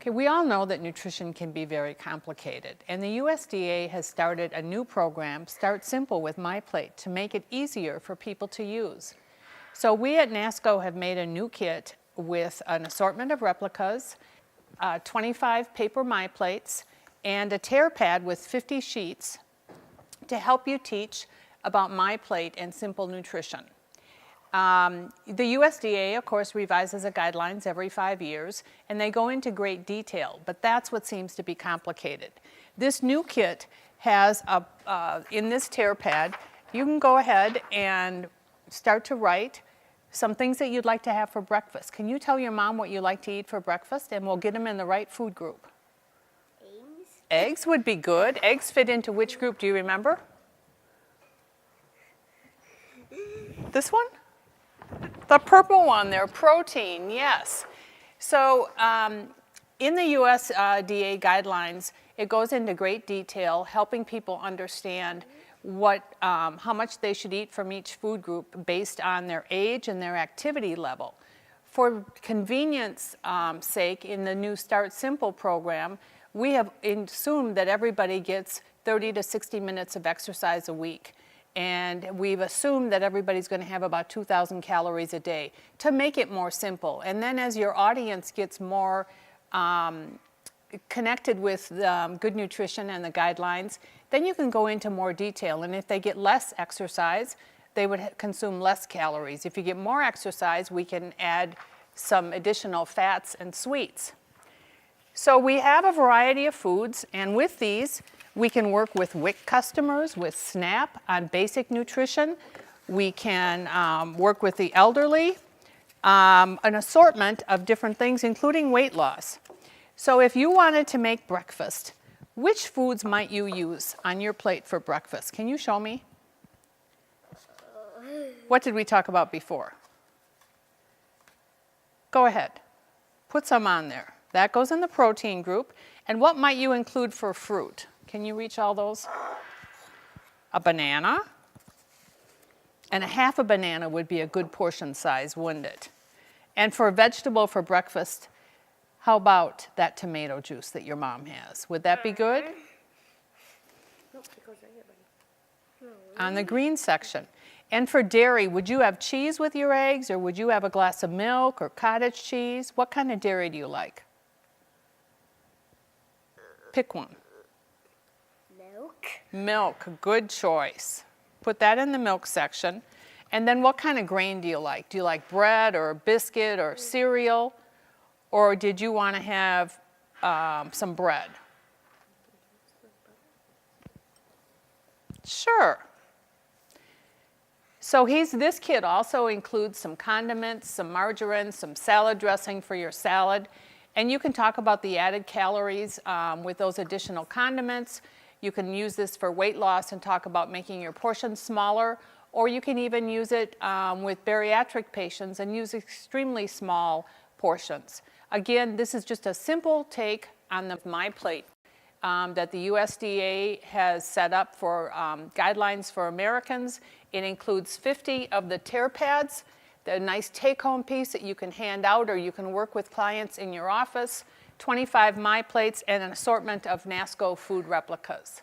Okay, we all know that nutrition can be very complicated, and the USDA has started a new program, Start Simple with MyPlate, to make it easier for people to use. So we at NASCO have made a new kit with an assortment of replicas, 25 paper MyPlates, and a tear pad with 50 sheets to help you teach about MyPlate and simple nutrition. The USDA, of course, revises the guidelines every 5 years, and they go into great detail, but that's what seems to be complicated. This new kit has, in this tear pad, you can go ahead and start to write some things that you'd like to have for breakfast. Can you tell your mom what you like to eat for breakfast, and we'll get them in the right food group? Eggs. Eggs would be good. Eggs fit into which group, do you remember? This one? The purple one there, protein, yes. So in the USDA guidelines, it goes into great detail, helping people understand how much they should eat from each food group based on their age and their activity level. For convenience sake, in the new Start Simple program, we have assumed that everybody gets 30 to 60 minutes of exercise a week. And we've assumed that everybody's going to have about 2,000 calories a day to make it more simple. And then as your audience gets more connected with good nutrition and the guidelines, then you can go into more detail. And if they get less exercise, they would consume less calories. If you get more exercise, we can add some additional fats and sweets. So we have a variety of foods, and with these, we can work with WIC customers, with SNAP on basic nutrition. We can work with the elderly, an assortment of different things, including weight loss. So if you wanted to make breakfast, which foods might you use on your plate for breakfast? Can you show me? What did we talk about before? Go ahead. Put some on there. That goes in the protein group. And what might you include for fruit? Can you reach all those? A banana. And a half a banana would be a good portion size, wouldn't it? And for a vegetable for breakfast, how about that tomato juice that your mom has? Would that be good? On the green section. And for dairy, would you have cheese with your eggs, or would you have a glass of milk or cottage cheese? What kind of dairy do you like? Pick one. Milk, good choice. Put that in the milk section. And then what kind of grain do you like? Do you like bread or a biscuit or cereal? Or did you want to have some bread? Sure. So this kit also includes some condiments, some margarine, some salad dressing for your salad. And you can talk about the added calories with those additional condiments. You can use this for weight loss and talk about making your portions smaller, or you can even use it with bariatric patients and use extremely small portions. Again, this is just a simple take on the MyPlate that the USDA has set up for guidelines for Americans. It includes 50 of the tear pads, the nice take-home piece that you can hand out or you can work with clients in your office, 25 MyPlates, and an assortment of NASCO food replicas.